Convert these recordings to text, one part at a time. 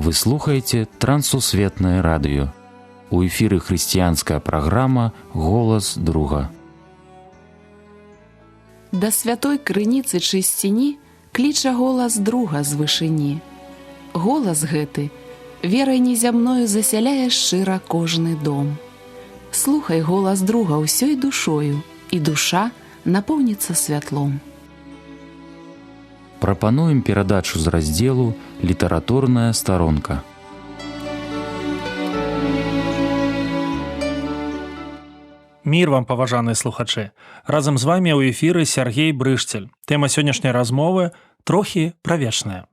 Вы слухаеце Трансусветнае радыё. У эфіры хрысціянская праграма «Голас друга». Да святой крыніцы чысціні кліча голас друга з вышыні. Голас гэты верай незямною засяляе шчыра кожны дом. Слухай голас друга ўсёй душою, і душа напоўніцца святлом. Прапануем перадачу з раздзелу «Літаратурная старонка». Мір вам, паважаныя слухачы! Разам з вамі ў эфіры Сергей Брышцель. Тэма сённяшняй размовы трохі пра вечнае.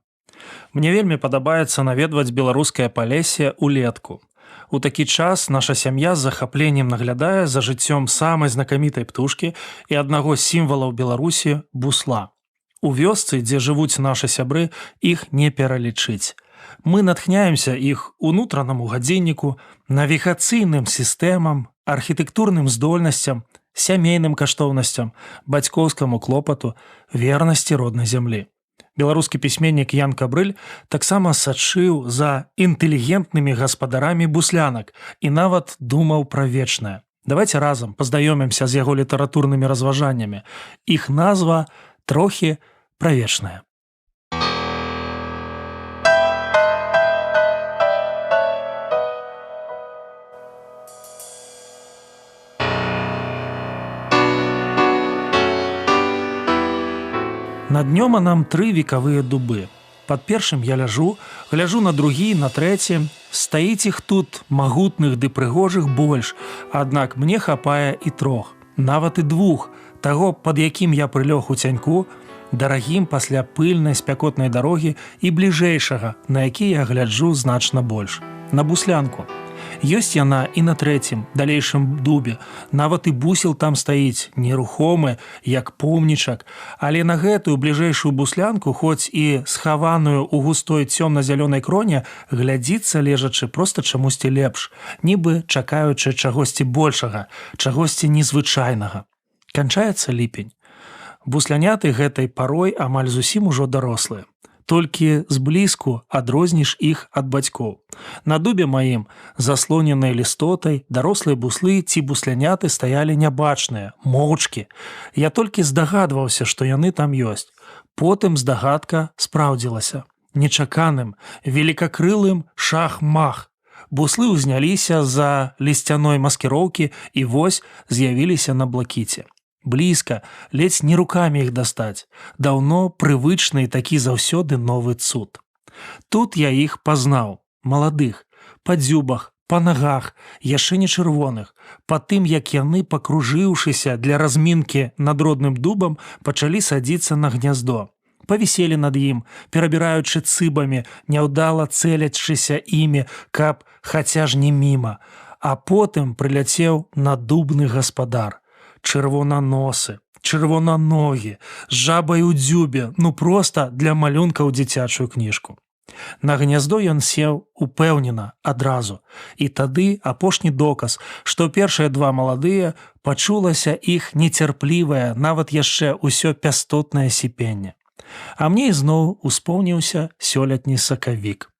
Мне вельмі падабаецца наведваць беларускае палесе ўлетку. У такі час наша сям'я з захапленнем наглядае за жыццём самай знакамітай птушкі і аднаго з сімвалаў Беларусі – бусла. У вёсцы, дзе жывуць нашы сябры, іх не пералічыць. Мы натхняемся іх унутранаму гадзінніку, навігацыйным сістэмам, архітэктурным здольнасцям, сямейным каштоўнасцям, бацькоўскаму клопату, вернасці роднай зямлі. Беларускі пісьменнік Ян Кабрыль таксама сачыў за інтэлігентнымі гаспадарамі буслянак і нават думаў пра вечнае. Давайце разам пазнаёмімся з яго літаратурнымі разважаннямі. Іх назва трохі пра вечнае. На днёма нам 3 векавыя дубы. Пад першым я гляжу на другі, на трэці. Стаіць іх тут магутных ды прыгожых больш, аднак мне хапае і 3, нават і 2, таго, пад якім я прылёг у цяньку, дарагім пасля пыльнай спякотнай дарогі і бліжэйшага, на які я гляджу значна больш. На буслянку. Ёсць яна і на 3, далейшым дубе. Нават і бусел там стаіць, нерухомы, як помнічак. Але на гэтую бліжэйшую буслянку, хоць і схаваную ў густой цёмна-зялёнай кроне, глядзіцца лежачы проста чамусьці лепш, нібы чакаючы чагосьці большага, чагосьці незвычайнага. Канчаецца ліпень. Бусляняты гэтай парой амаль зусім ужо дарослыя. Толькі зблізку адрозніш іх ад бацькоў. На дубе маім, заслоненай лістотай, дарослыя буслы ці бусляняты стаялі нябачныя, моўчкі. Я толькі здагадваўся, што яны там ёсць. Потым здагадка спраўдзілася. Нечаканым, великакрылым шах-мах. Буслы ўзняліся з-за лісцяной маскіроўкі і вось з'явіліся на блакіце. Блізка, ледзь не рукамі іх дастаць. Даўно прывычны такі заўсёды новы цуд. Тут я іх пазнаў, маладых, па дзюбах, па нагах, яшчэ не чырвоных, па тым, як яны, пакружыўшыся для размінкі над родным дубам, пачалі садзіцца на гняздо. Павіселі над ім, перабіраючы цыбамі, няўдала цэлячыся імі, каб хаця ж не міма. А потым прыляцеў надубны гаспадар. Чырвонаносы, чырвонаногі, з жабай у дзюбе, ну проста для малюнка ў дзіцячую кніжку. На гняздо ён сеў упэўнена, адразу. І тады апошні доказ, што першыя 2 маладыя пачулася іх нецярплівае, нават яшчэ ўсё пястотнае сіпенне. А мне ізноў успомніўся сёлетні сакавік.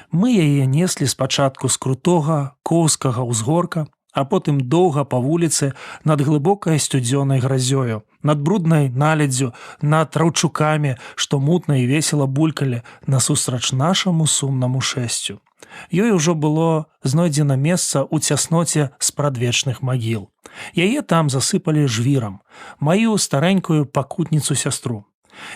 Мы яе неслі спачатку з крутога коўскага ўзгорка, а потым доўга па вуліцы над глыбокай сцюдзёнай гразёю, над бруднай наледдзю, над раўчукамі, што мутна і весела булькалі насустрач нашаму сумнаму шэсцю. Ёй ужо было знойдзена месца ў цясноце спрадвечных магіл. Яе там засыпалі жвірам, маю старэнькую пакутніцу-сястру.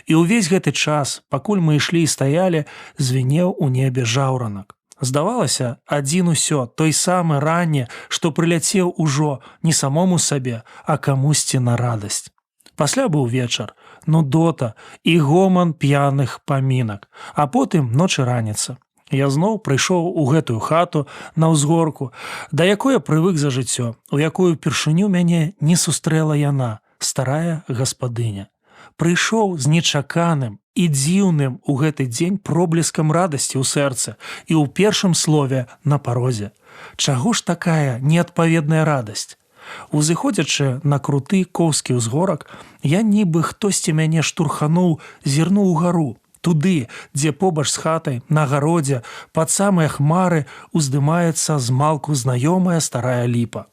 І ўвесь гэты час, пакуль мы ішлі і стаялі, звінеў у небе жаўранак. Здавалася, адзін усё, той самы ранне, што прыляцеў ужо не самому сабе, а камусьці на радасць. Пасля быў вечар, нудота і гоман п'яных памінак, а потым ноч і раніца. Я зноў прыйшоў у гэтую хату на ўзгорку, да якой я прывык за жыццё, у якую ўпершыню мяне не сустрэла яна, старая гаспадыня. Прыйшоў з нечаканым і дзіўным у гэты дзень проблескам радасці ў сэрцы і ў першым слове на парозе. Чаго ж такая неадпаведная радасць? Узыходзячы на круты коўскі ўзгорак, я нібы хтосьці мяне штурхануў, зірнуў угару Туды, дзе побач з хатай, на гародзе, пад самыя хмары уздымаецца змалку знаёмая старая ліпа.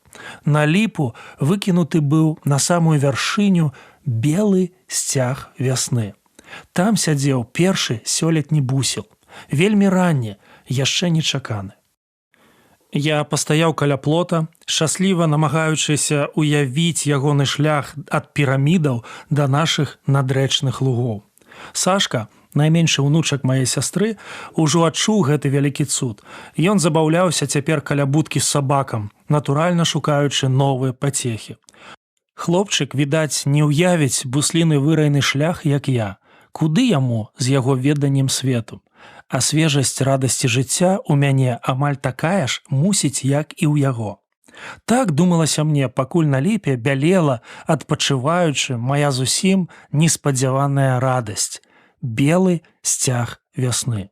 На ліпу выкінуты быў на самую вяршыню белы сцяг вясны. Там сядзеў першы сёлетні бусел, вельмі ранні, яшчэ нечаканы. Я пастаяў каля плота, шчасліва намагаючыся уявіць ягоны шлях ад пірамідаў да нашых надрэчных лугоў. Сашка, найменшы ўнучак маёй сястры, ужо адчуў гэты вялікі цуд. Ён забаўляўся цяпер каля будкі з сабакам, натуральна шукаючы новыя пацехі. Хлопчык, відаць, не ўявіць бусліны вырайны шлях, як я. Куды яму з яго веданнем свету? А свежасць радасці жыцця ў мяне амаль такая ж мусіць, як і ў яго. Так думалася мне, пакуль на ліпе бялела, адпачываючы, мая зусім неспадзяваная радасць. Белы сцяг вясны.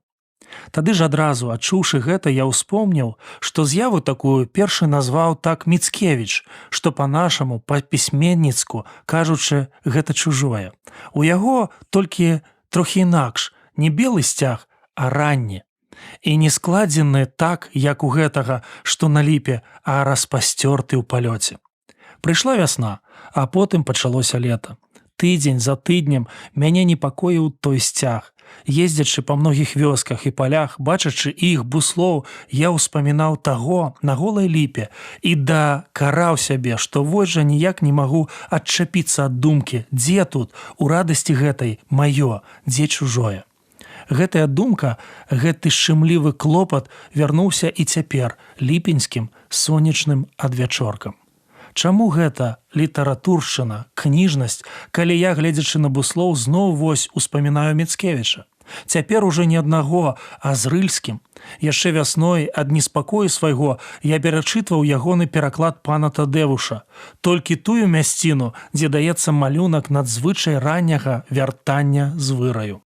Тады ж адразу, адчуўшы гэта, я ўспомніў, што з'яву такую першы назваў так Міцкевіч, што па-нашаму, па-пісьменніцку, кажучы, гэта чужое. У яго толькі трохі інакш, не белы сцяг, а ранні. І не складзены так, як у гэтага, што на ліпе, а распасцёрты ў палёце. Прыйшла вясна, а потым пачалося лета. Тыдзень за тыднем мяне непакоіў той сцяг. Ездзячы па многіх вёсках і палях, бачачы іх буслоў, я ўспамінаў таго на голай ліпе і дакараў сябе, што вось жа ніяк не магу адчапіцца ад думкі, дзе тут, у радасці гэтай, маё, дзе чужое. Гэтая думка, гэты шчымлівы клопат вярнуўся і цяпер ліпеньскім сонечным адвячоркам. Чаму гэта літаратуршчына, кніжнасць, калі я, гледзячы на буслоў, зноў вось успамінаю Міцкевіча? Цяпер ужо не аднаго, а з рыльскім. Яшчэ вясной ад неспакою свайго я перачытваў ягоны пераклад пана Тадэвуша, толькі тую мясціну, дзе даецца малюнак надзвычай ранняга вяртання з выраю.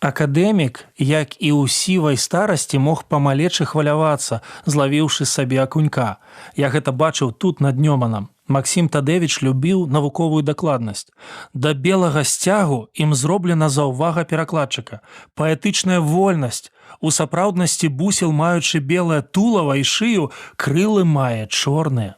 Акадэмік, як і ў сівай старасці, мог памалечы хвалявацца, злавіўшы сабе акунька. Я гэта бачыў тут над Нёманам. Максім Тадэвіч любіў навуковую дакладнасць. Да белага сцягу ім зроблена заўвага перакладчыка. Паэтычная вольнасць. У сапраўднасці бусел, маючы белае тулава і шыю, крылы мае чорныя.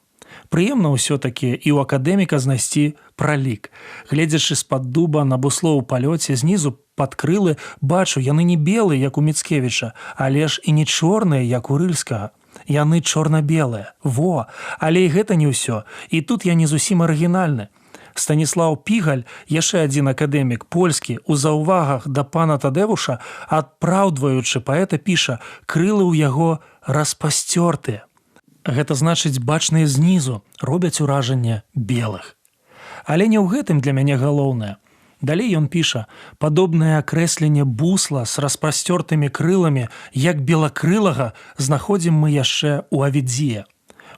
Прыемна ўсё-такі і ў акадэміка знайсці пралік. Гледзячы з-пад дуба на буслоў у палёце, знізу пад крылы, бачу, яны не белыя, як у Міцкевіча, але ж і не чорныя, як у рыльскага. Яны чорна-белыя. Во! Але і гэта не ўсё. І тут я не зусім арыгінальны. Станіслаў Пігаль, яшчэ адзін акадэмік, польскі, у заўвагах да пана Тадэвуша, адпраўдваючы паэта, піша: крылы ў яго распасцёртыя. Гэта значыць, бачныя знізу робяць уражанне белых. Але не ў гэтым для мяне галоўнае. Далей ён піша: падобнае акрэсленне бусла з распасцёртымі крыламі, як белакрылага, знаходзім мы яшчэ ў Авідзіе.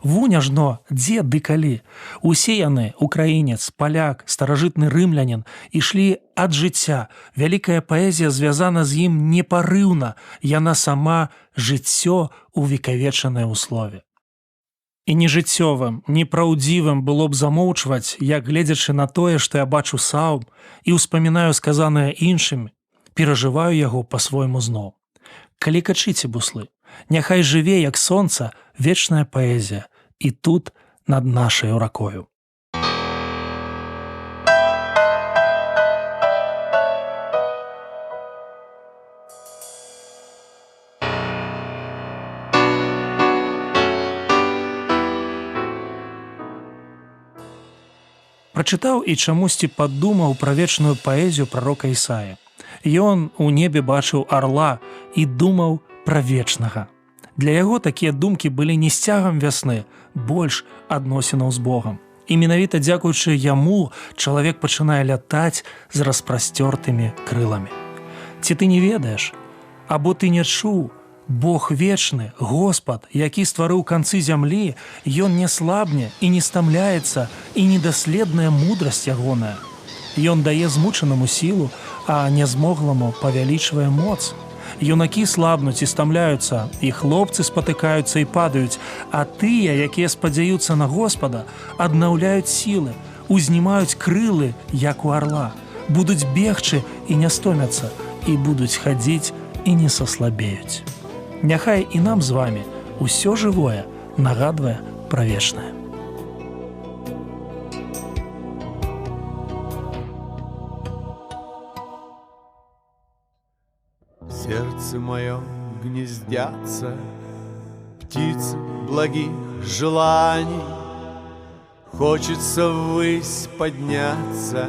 Вунь ажно, дзе ды калі. Усе яны, украінец, паляк, старажытны рымлянін, ішлі ад жыцця. Вялікая паэзія звязана з ім непарыўна, яна сама жыццё увекавечанае ў слове. І нежыццёвым, непраўдзівым было б замоўчваць, як, гледзячы на тое, што я бачу сам і ўспамінаю сказанае іншымі, перажываю яго па-свойму зноў. Калі качыце буслы, няхай жыве, як сонца, вечная паэзія, і тут над нашаю ракою. Прачытаў і чамусьці падумаў пра вечную паэзію прарока Ісаі. Ён у небе бачыў арла і думаў пра вечнага. Для яго такія думкі былі не сцягам вясны, больш адносінаў з Богам. І менавіта дзякуючы яму чалавек пачынае лятаць з распасцёртымі крыламі. Ці ты не ведаеш? Або ты не чуў? Бог вечны, Господ, які стварыў канцы зямлі, ён не слабне і не стамляецца, і недаследная мудрасць ягоная. Ён дае змучанаму сілу, а нязмогламу павялічвае моц. Юнакі слабнуць і стамляюцца, і хлопцы спатыкаюцца і падаюць, а тыя, якія спадзяюцца на Господа, аднаўляюць сілы, узнімаюць крылы, як у арла, будуць бегчы і не стомяцца, і будуць хадзіць і не саслабеюць. Няхай і нам з вамі усё жывое нагадвае пра вечнае. В сердце моем гнездятся птицы благих желаний. Хочется ввысь подняться,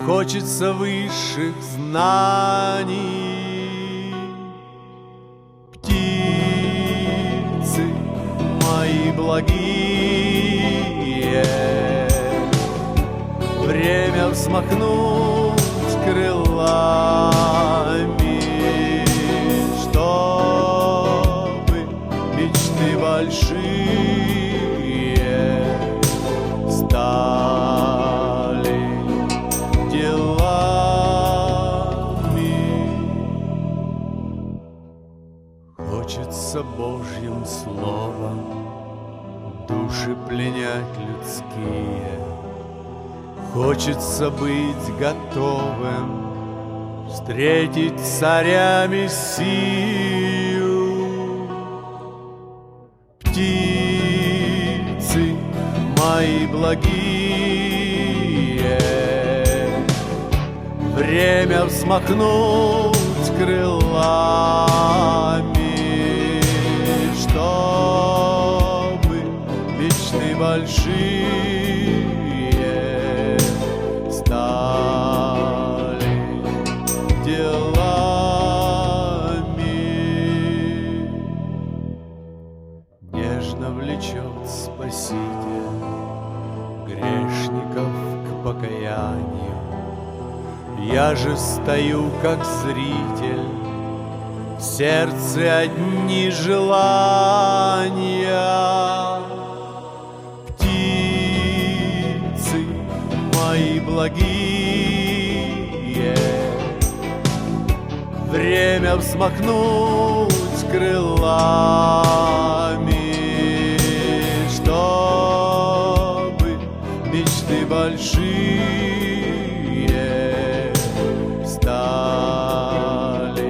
хочется высших знаний. Птицы мои благие, время взмахнуть крылами, чтобы мечты большие стали делами. Хочется Божьим словом души пленять людские. Хочется быть готовым встретить царя Мессию. Птицы мои благие, время взмахнуть крылами, чтобы мечты большие стали делами. Нежно влечет Спаситель грешников к покаянию. Я же стою как зритель, в сердце одни желания. Птицы мои благие, время взмахнуть крылами, чтобы мечты большие стали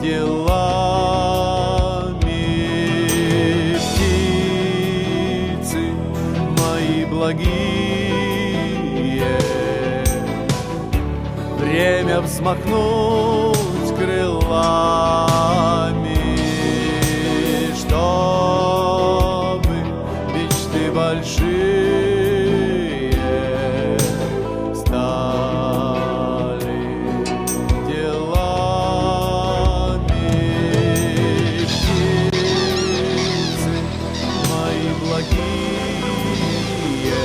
делами. Птицы мои благие, время взмахнуть крылами, чтобы мечты большие стали делами. Птицы мои благие,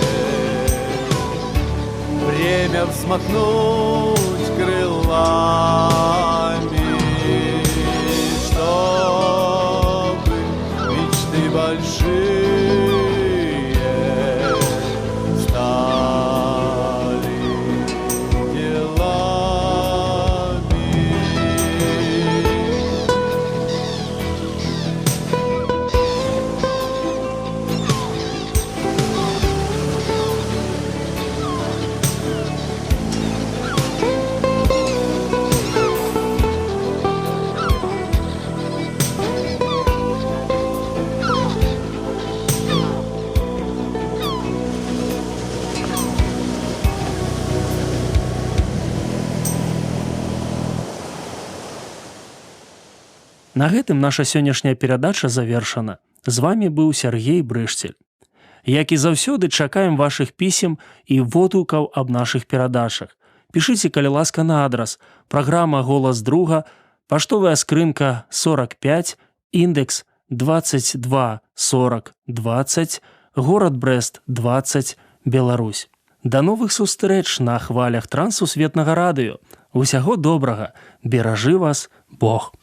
время взмахнуть крылами, чтобы мечты большие стали делами. На гэтым наша сённяшняя перадача завершана. З вами быў Сергей Брышцель. Як і заўсёды, чакаем вашых пісем і водгукаў аб нашых перадачах. Пішыце, калі ласка, на адрас: праграма «Голас друга», паштовая скрынка 45, індекс 224020, горад Брэст 20, Беларусь. Да новых сустрэч на хвалях Трансусветнага радыё. Усяго добрага. Беражы вас Бог.